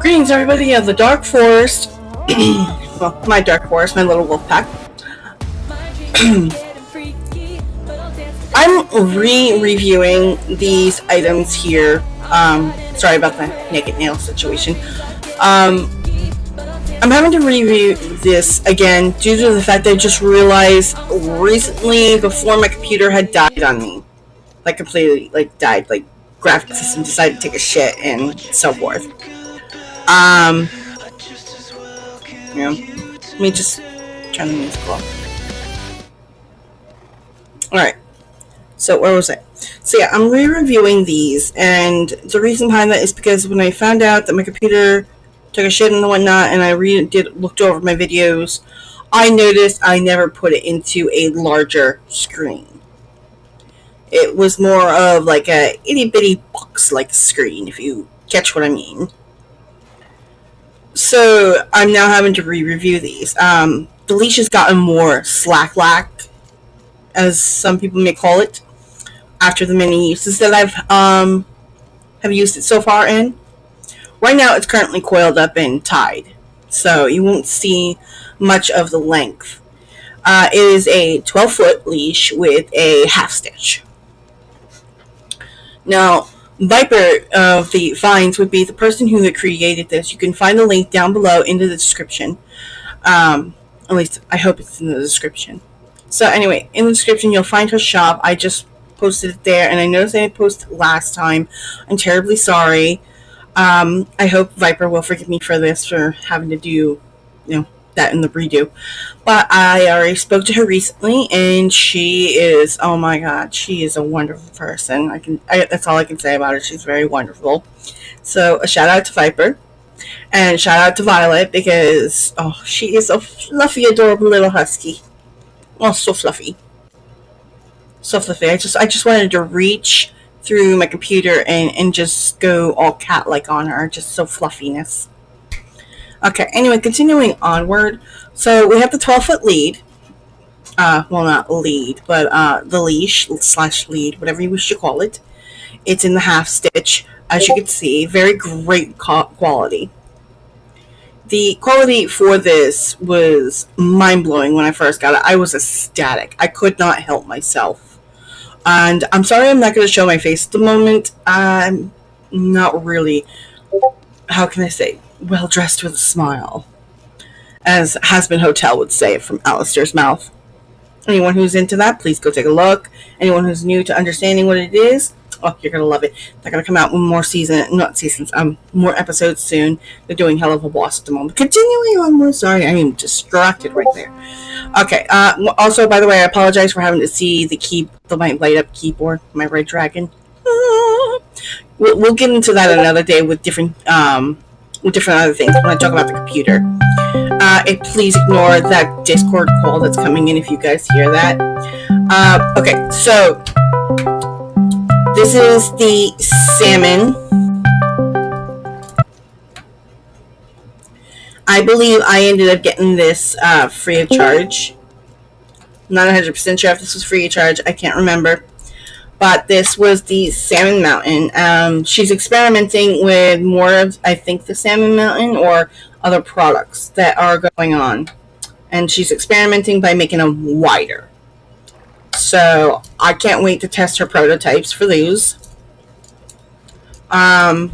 Greetings, everybody of the Dark Forest. Well, my Dark Forest, my little wolf pack. I'm re-reviewing these items here. Sorry about the naked nail situation. I'm having to review this again due to the fact that I just realized recently, before my computer had died on me, like completely, died, graphic system decided to take a shit and so forth. Let me just turn the music off. Alright, so where was I? So yeah, I'm re-reviewing these, and the reason behind that is because when I found out that my computer took a shit and whatnot, and I looked over my videos, I noticed I never put it into a larger screen. It was more of like a itty-bitty box-like screen, if you catch what I mean. So I'm now having to re-review these. The leash has gotten more slack-lack, as some people may call it, after the many uses that I've have used it so far in. Right now it's currently coiled up and tied, so you won't see much of the length. It is a 12-foot leash with a half stitch. Now, Viper of the Vines would be the person who had created this. You can find the link down below in the description. At least, I hope it's in the description. So anyway, in the description you'll find her shop. I just posted it there, and I noticed I didn't post it last time. I'm terribly sorry. I hope Viper will forgive me for this, for having to do, that in the redo. But I already spoke to her recently, and she is, oh my god, she is a wonderful person. That's all I can say about her. She's very wonderful. So a shout out to Viper, and shout out to Violet, because she is a fluffy, adorable little husky. Oh, so fluffy. So fluffy. I just wanted to reach through my computer and just go all cat-like on her. Just so fluffiness. Okay, anyway, continuing onward. So we have the 12-foot lead. Well, not lead, but the leash / lead, whatever you wish to call it. It's in the half stitch, as you can see. Very great quality. The quality for this was mind-blowing when I first got it. I was ecstatic. I could not help myself. And I'm sorry I'm not going to show my face at the moment. I'm not really, how can I say, well-dressed with a smile, as Hasbin Hotel would say from Alistair's mouth. Anyone who's into that, please go take a look. Anyone who's new to understanding what it is, you're going to love it. They're going to come out with more episodes soon. They're doing hell of a boss at the moment. Continuing on, sorry, I am distracted right there. Okay, also, by the way, I apologize for having to see my light-up keyboard, my Red Dragon. We'll get into that another day with different other things when I talk about the computer. Please ignore that Discord call that's coming in if you guys hear that. Okay, so this is the salmon. I believe I ended up getting this free of charge. I'm not 100% sure if this was free of charge. I can't remember. But this was the Salmon Mountain. She's experimenting with more of, I think, the Salmon Mountain or other products that are going on. And she's experimenting by making them wider. So I can't wait to test her prototypes for those. As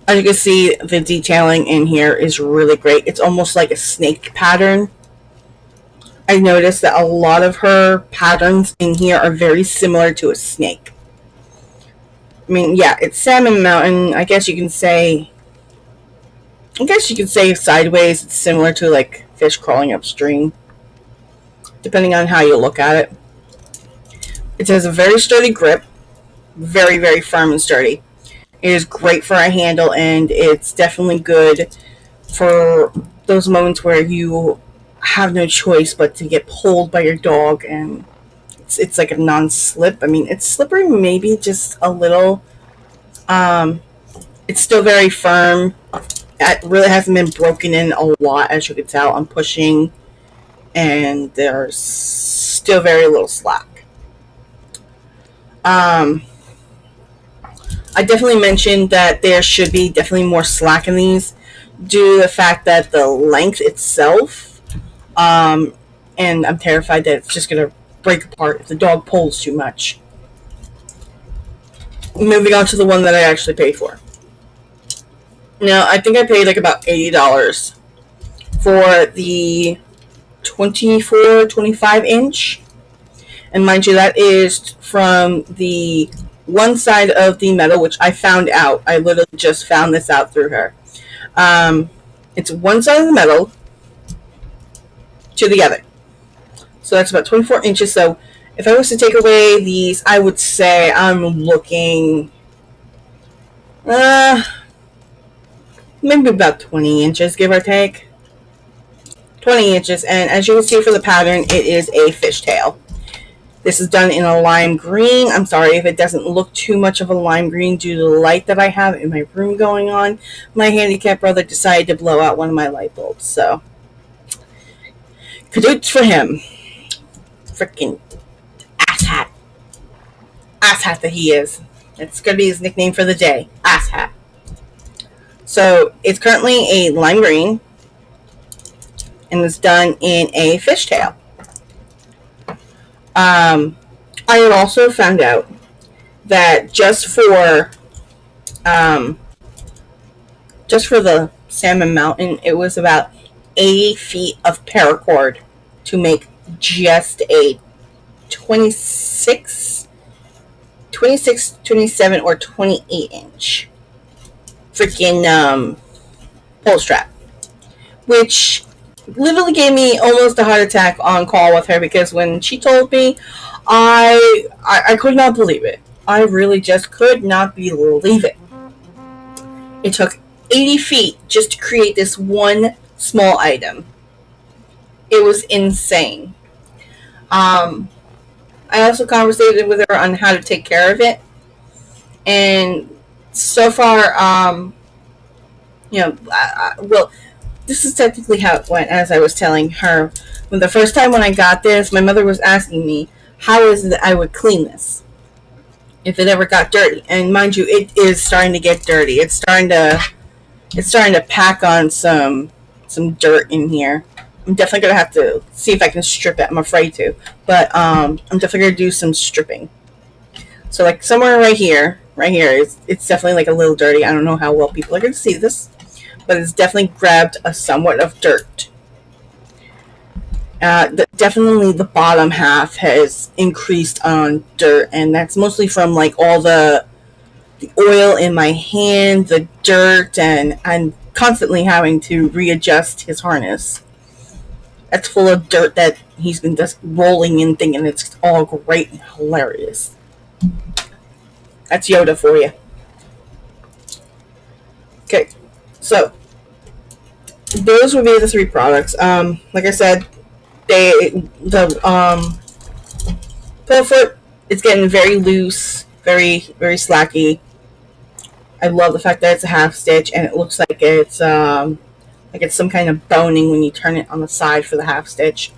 you can see, the detailing in here is really great. It's almost like a snake pattern. I noticed that a lot of her patterns in here are very similar to a snake. I mean, yeah, it's Salmon Mountain. I guess you can say sideways. It's similar to like fish crawling upstream, depending on how you look at it. It has a very sturdy grip, very, very firm and sturdy. It is great for a handle, and it's definitely good for those moments where you have no choice but to get pulled by your dog, and it's like a non-slip. I mean, it's slippery, maybe just a little. It's still very firm. It really hasn't been broken in a lot, as you can tell. I'm pushing, and there's still very little slack. I definitely mentioned that there should be definitely more slack in these due to the fact that the length itself, um, and I'm terrified that it's just going to break apart if the dog pulls too much. Moving on to the one that I actually paid for. Now, I think I paid like about $80 for the 24, 25 inch. And mind you, that is from the one side of the metal, which I found out. I literally just found this out through her. It's one side of the metal to the other. So that's about 24 inches. So if I was to take away these, I would say I'm looking maybe about 20 inches, give or take. 20 inches. And as you can see for the pattern, it is a fishtail. This is done in a lime green. I'm sorry if it doesn't look too much of a lime green due to the light that I have in my room going on. My handicapped brother decided to blow out one of my light bulbs, so kadoots for him. Freaking asshat. Asshat that he is. It's going to be his nickname for the day. Asshat. So it's currently a lime green and it's done in a fishtail. I had also found out that just for the Salmon Mountain, it was about 80 feet of paracord to make just a 26, 27, or 28 inch freaking pole strap, which literally gave me almost a heart attack on call with her, because when she told me, I could not believe it. I really just could not believe it. It took 80 feet just to create this one small item. It was insane. I also conversated with her on how to take care of it, and so far, well, this is technically how it went. As I was telling her, when the first time when I got this, my mother was asking me how is it that I would clean this if it ever got dirty. And mind you, it is starting to get dirty. It's starting to pack on some dirt in here. I'm definitely gonna have to see if I can strip it. I'm afraid to, but I'm definitely gonna do some stripping. So like somewhere right here, it's definitely like a little dirty. I don't know how well people are gonna see this, but it's definitely grabbed a somewhat of dirt. Definitely the bottom half has increased on dirt, and that's mostly from like all the oil in my hand, the dirt, and I'm constantly having to readjust his harness. That's full of dirt that he's been just rolling in, thinking it's all great and hilarious. That's Yoda for you. Okay, so those would be the three products. Like I said, the pull foot is getting very loose, very very slacky. I love the fact that it's a half stitch and it looks like it's some kind of boning when you turn it on the side for the half stitch.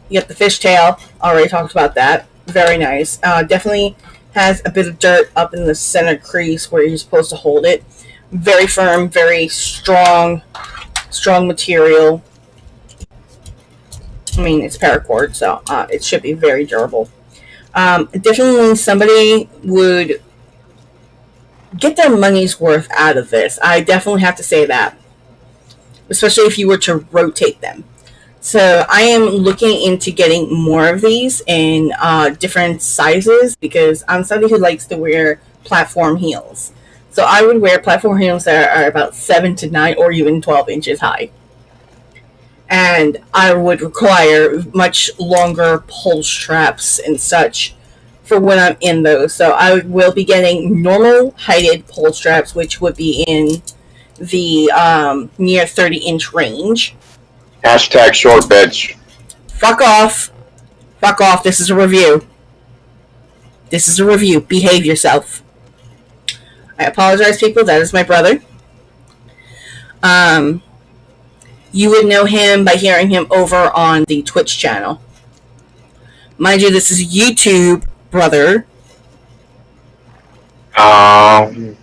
You get the fishtail. Already talked about that. Very nice. Definitely has a bit of dirt up in the center crease where you're supposed to hold it. Very firm, very strong material. I mean, it's paracord, so it should be very durable. Definitely somebody would get their money's worth out of this. I definitely have to say that, especially if you were to rotate them. So I am looking into getting more of these in different sizes, because I'm somebody who likes to wear platform heels. So I would wear platform heels that are about 7 to 9 or even 12 inches high. And I would require much longer pull straps and such for when I'm in those. So I will be getting normal heighted pull straps, which would be in the near 30-inch range. Hashtag short bitch. Fuck off. Fuck off. This is a review. This is a review. Behave yourself. I apologize, people. That is my brother. You would know him by hearing him over on the Twitch channel. Mind you, this is YouTube, brother. Um,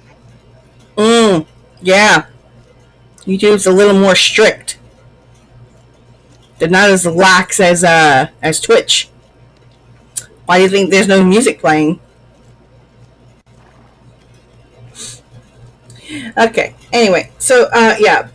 Yeah, YouTube's a little more strict. They're not as lax as Twitch. Why do you think there's no music playing? Okay. Anyway, so yeah.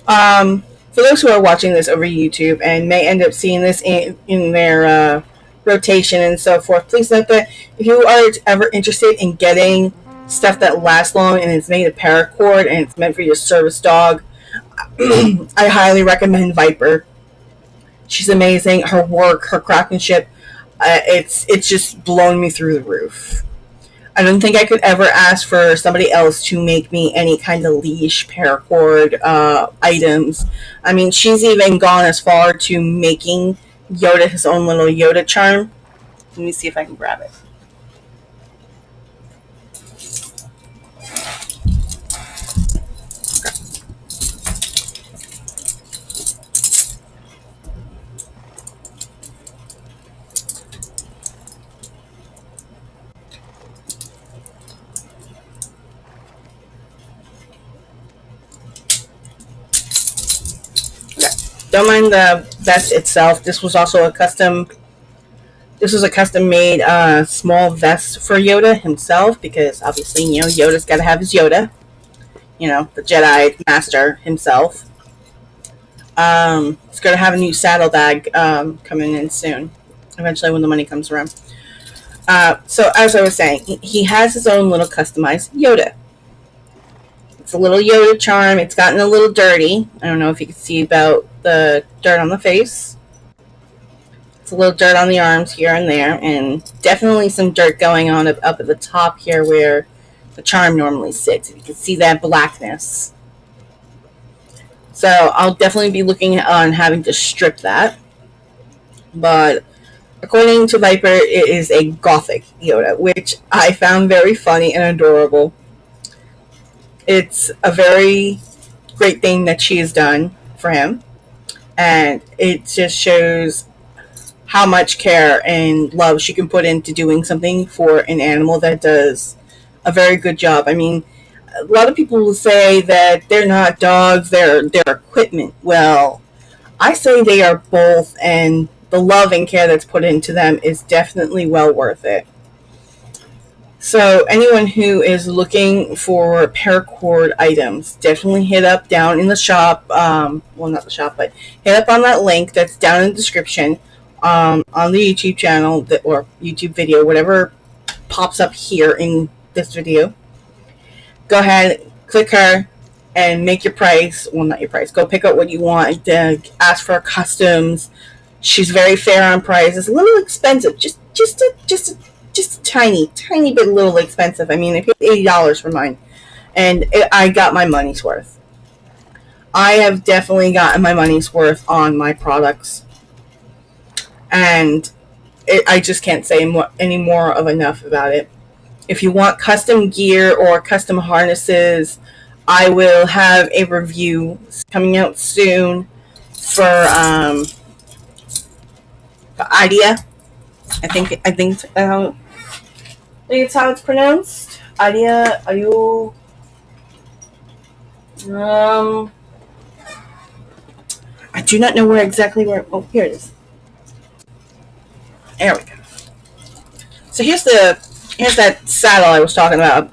For those who are watching this over YouTube and may end up seeing this in their rotation and so forth, please note that if you are ever interested in getting stuff that lasts long and it's made of paracord and it's meant for your service dog, I highly recommend Viper. She's amazing. Her work, her craftsmanship, it's just blown me through the roof. I don't think I could ever ask for somebody else to make me any kind of leash, paracord items. I mean, she's even gone as far to making Yoda his own little Yoda charm. Let me see if I can grab it. Okay. Don't mind the vest itself. This was also a custom. This was a custom made small vest for Yoda himself because obviously Yoda's got to have his Yoda. The Jedi Master himself. It's going to have a new saddlebag coming in soon. Eventually, when the money comes around. So as I was saying, he has his own little customized Yoda. It's a little Yoda charm. It's gotten a little dirty. I don't know if you can see about the dirt on the face. It's a little dirt on the arms here and there, and definitely some dirt going on up at the top here where the charm normally sits. You can see that blackness. So I'll definitely be looking on having to strip that. But according to Viper, it is a gothic Yoda, which I found very funny and adorable. It's a very great thing that she has done for him, and it just shows how much care and love she can put into doing something for an animal that does a very good job. I mean, a lot of people will say that they're not dogs, they're equipment. Well, I say they are both, and the love and care that's put into them is definitely well worth it. So anyone who is looking for paracord items, definitely hit up down in the shop. Well, not the shop, but hit up on that link that's down in the description on the YouTube channel or YouTube video, whatever pops up here in this video. Go ahead, click her, and make your price. Well, not your price. Go pick up what you want. Ask for customs. She's very fair on price. It's a little expensive, just a tiny bit, a little expensive. I mean, I paid $80 for mine, and I got my money's worth. I have definitely gotten my money's worth on my products, and I just can't say any more of enough about it. If you want custom gear or custom harnesses, I will have a review coming out soon for Idea. I think it's how it's pronounced. Idea. Are you? I do not know where exactly where. Oh, here it is. There we go. So here's that saddle I was talking about.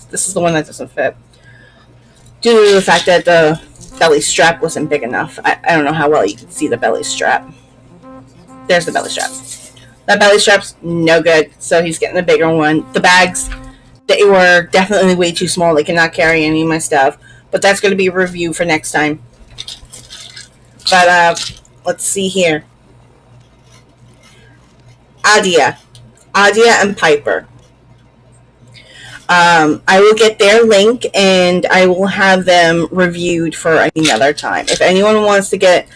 This is the one that doesn't fit due to the fact that the belly strap wasn't big enough. I don't know how well you can see the belly strap. There's the belly strap. That belly strap's no good, so he's getting the bigger one. The bags, they were definitely way too small. They cannot carry any of my stuff. But that's going to be a review for next time. But let's see here. Adia and Piper. I will get their link and I will have them reviewed for another time. If anyone wants to get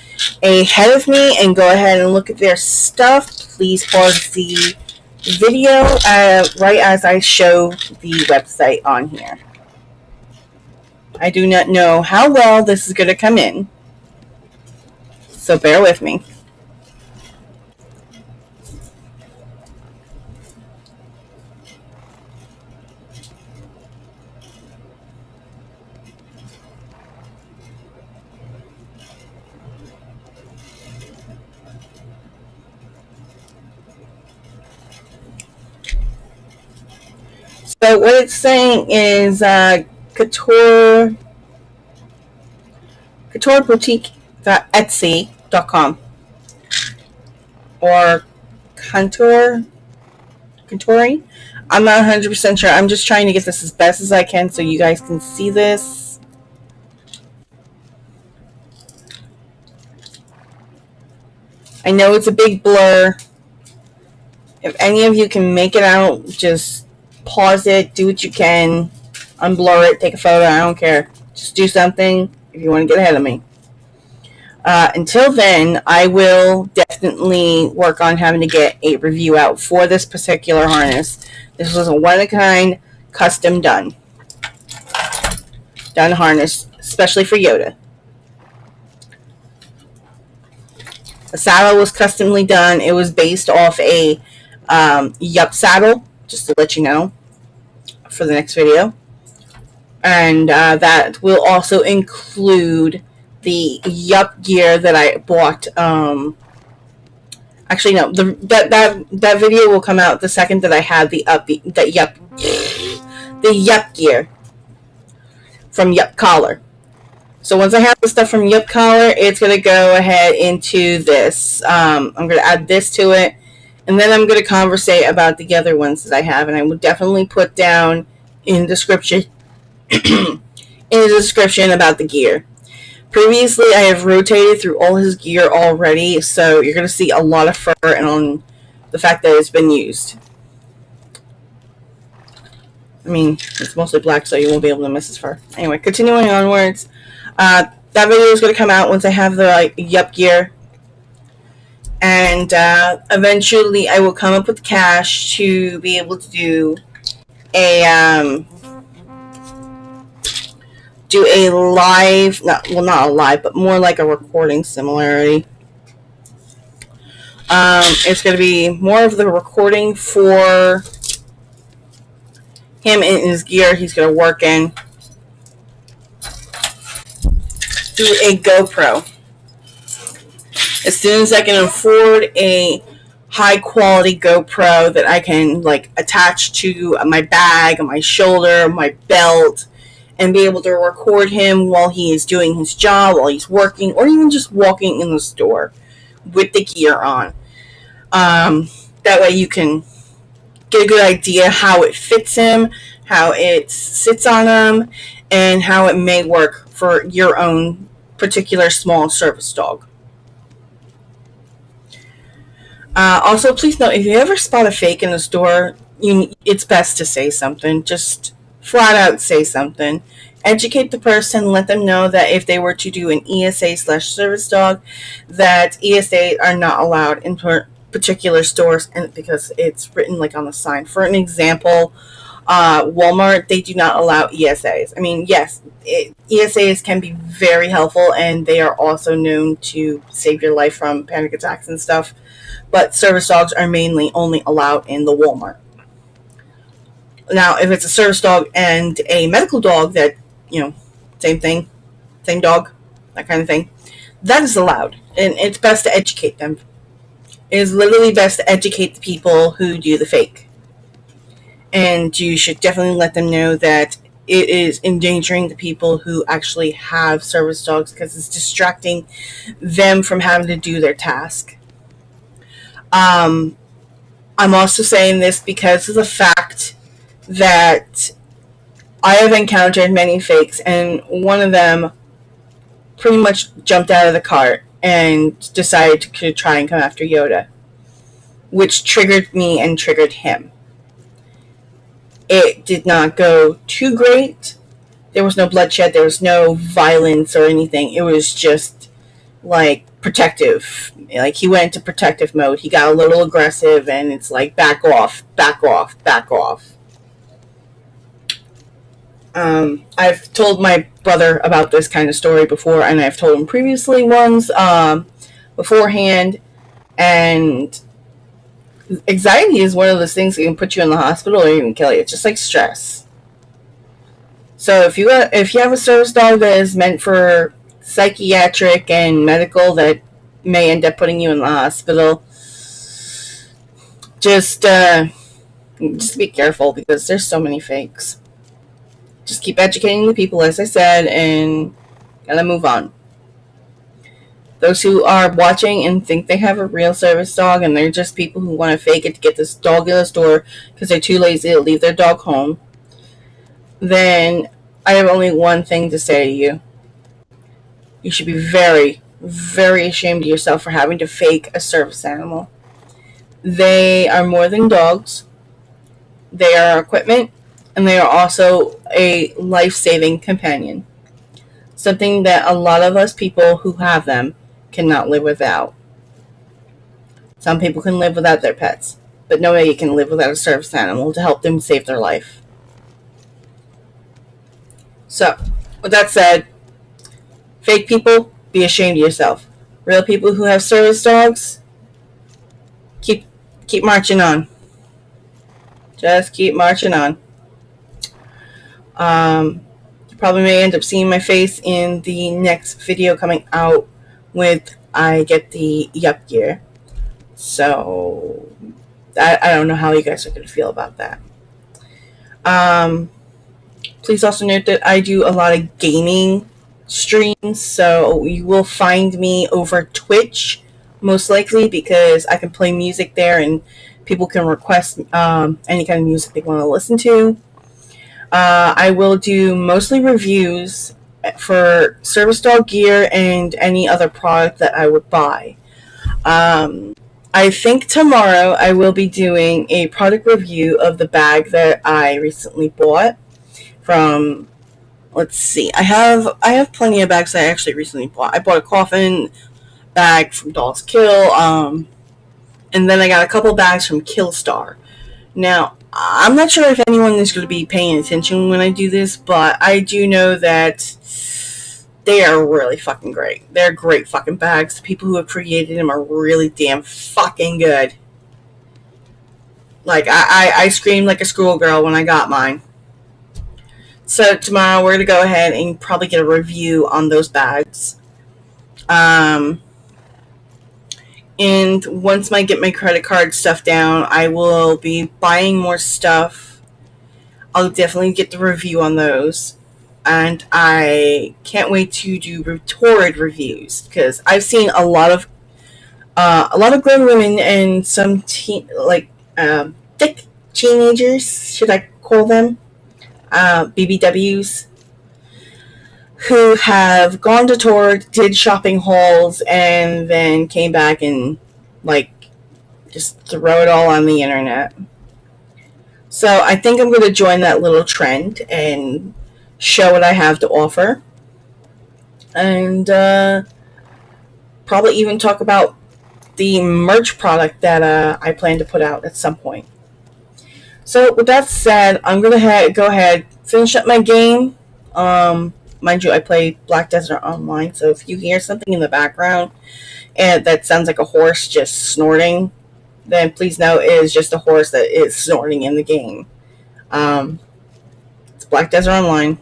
ahead of me and go ahead and look at their stuff, please pause the video right as I show the website on here. I do not know how well this is going to come in, so bear with me. So what it's saying is couture coutureboutique.etsy.com or contour contouring. I'm not 100% sure. I'm just trying to get this as best as I can so you guys can see this. I know it's a big blur. If any of you can make it out, just pause it, do what you can, unblur it, take a photo, I don't care. Just do something if you want to get ahead of me. Until then, I will definitely work on having to get a review out for this particular harness. This was a one-of-a-kind, custom done harness, especially for Yoda. The saddle was customly done. It was based off a Yup saddle, just to let you know for the next video. And that will also include the Yup gear that I bought. Actually, no, that video will come out the second that I have the Yup gear from Yup Collar. So once I have the stuff from Yup Collar, it's going to go ahead into this. I'm going to add this to it, and then I'm going to conversate about the other ones that I have, and I will definitely put down in the description about the gear. Previously, I have rotated through all his gear already, so you're going to see a lot of fur and on the fact that it's been used. I mean, it's mostly black, so you won't be able to miss his fur. Anyway, continuing onwards. That video is going to come out once I have the Yup gear. And eventually I will come up with cash to be able to do a live, not a live, but more like a recording similarity. It's going to be more of the recording for him in his gear he's going to work in through a GoPro. As soon as I can afford a high quality GoPro that I can attach to my bag, my shoulder, my belt, and be able to record him while he is doing his job, while he's working, or even just walking in the store with the gear on. That way you can get a good idea how it fits him, how it sits on him, and how it may work for your own particular small service dog. Also, please note, if you ever spot a fake in the store, it's best to say something. Just flat out say something. Educate the person, let them know that if they were to do an ESA/service dog, that ESA are not allowed in particular stores, and because it's written on the sign. For an example, Walmart, they do not allow ESAs. I mean, yes, ESAs can be very helpful, and they are also known to save your life from panic attacks and stuff, but service dogs are mainly only allowed in the Walmart. Now, if it's a service dog and a medical dog that, same thing, same dog, that kind of thing, that is allowed, and it's best to educate them. It is literally best to educate the people who do the fake. And you should definitely let them know that it is endangering the people who actually have service dogs, because it's distracting them from having to do their task. I'm also saying this because of the fact that I have encountered many fakes, and one of them pretty much jumped out of the cart and decided to try and come after Yoda, which triggered me and triggered him. It did not go too great. There was no bloodshed, there was no violence or anything. It was just protective. He went into protective mode. He got a little aggressive, and it's back off, back off, back off. I've told my brother about this kind of story before, and I've told him previously ones beforehand, and anxiety is one of those things that can put you in the hospital or even kill you. It's just like stress. So if you have a service dog that is meant for psychiatric and medical that may end up putting you in the hospital, just Just be careful because there's so many fakes. Just keep educating the people, as I said, and gotta move on. Those who are watching and think they have a real service dog and they're just people who want to fake it to get this dog in the store because they're too lazy to leave their dog home, then I have only one thing to say to you. You should be very, very ashamed of yourself for having to fake a service animal. They are more than dogs. They are equipment, and they are also a life-saving companion. Something that a lot of us people who have them cannot live without. Some people can live without their pets, but nobody can live without a service animal to help them save their life. So, with that said, fake people, be ashamed of yourself. Real people who have service dogs, keep marching on. Just keep marching on. You probably may end up seeing my face in the next video coming out with I get the Yup gear. So I don't know how you guys are going to feel about that. Please also note that I do a lot of gaming streams, so you will find me over Twitch most likely because I can play music there and people can request any kind of music they want to listen to. I will do mostly reviews for service dog gear and any other product that I would buy. I think tomorrow I will be doing a product review of the bag that I recently bought from, let's see, I have plenty of bags that I actually recently bought. I bought a coffin bag from Dolls Kill, and then I got a couple bags from Killstar. Now, I'm not sure if anyone is going to be paying attention when I do this, but I do know that they are really fucking great. They're great fucking bags. The people who have created them are really damn fucking good. Like, I screamed like a schoolgirl when I got mine. So tomorrow we're going to go ahead and probably get a review on those bags. And once I get my credit card stuff down, I will be buying more stuff. I'll definitely get the review on those. And I can't wait to do torrid reviews because I've seen a lot of grown women and some thick teenagers, should I call them, BBWs, who have gone to Torrid, did shopping hauls, and then came back and just throw it all on the internet. So I think I'm going to join that little trend and show what I have to offer, and probably even talk about the merch product that I plan to put out at some point. So with that said, I'm going to go ahead, finish up my game. Mind you, I play Black Desert Online, so if you hear something in the background and that sounds like a horse just snorting, then please know it is just a horse that is snorting in the game. It's Black Desert Online.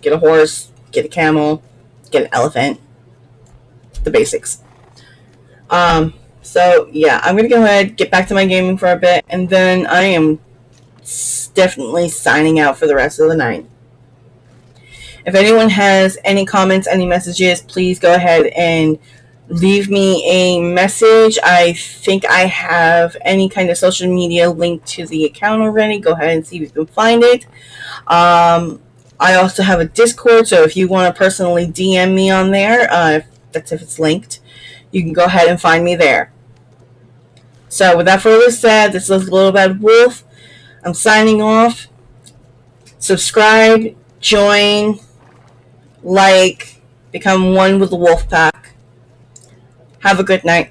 Get a horse, get a camel, get an elephant. The basics. So yeah, I'm gonna go ahead, get back to my gaming for a bit, and then I am definitely signing out for the rest of the night. If anyone has any comments, any messages, please go ahead and leave me a message. I think I have any kind of social media linked to the account already. Go ahead and see if you can find it. I also have a Discord, so if you want to personally DM me on there, if it's linked, you can go ahead and find me there. So without further said, this is Little Bad Wolf. I'm signing off. Subscribe, join, like, become one with the wolf pack. Have a good night.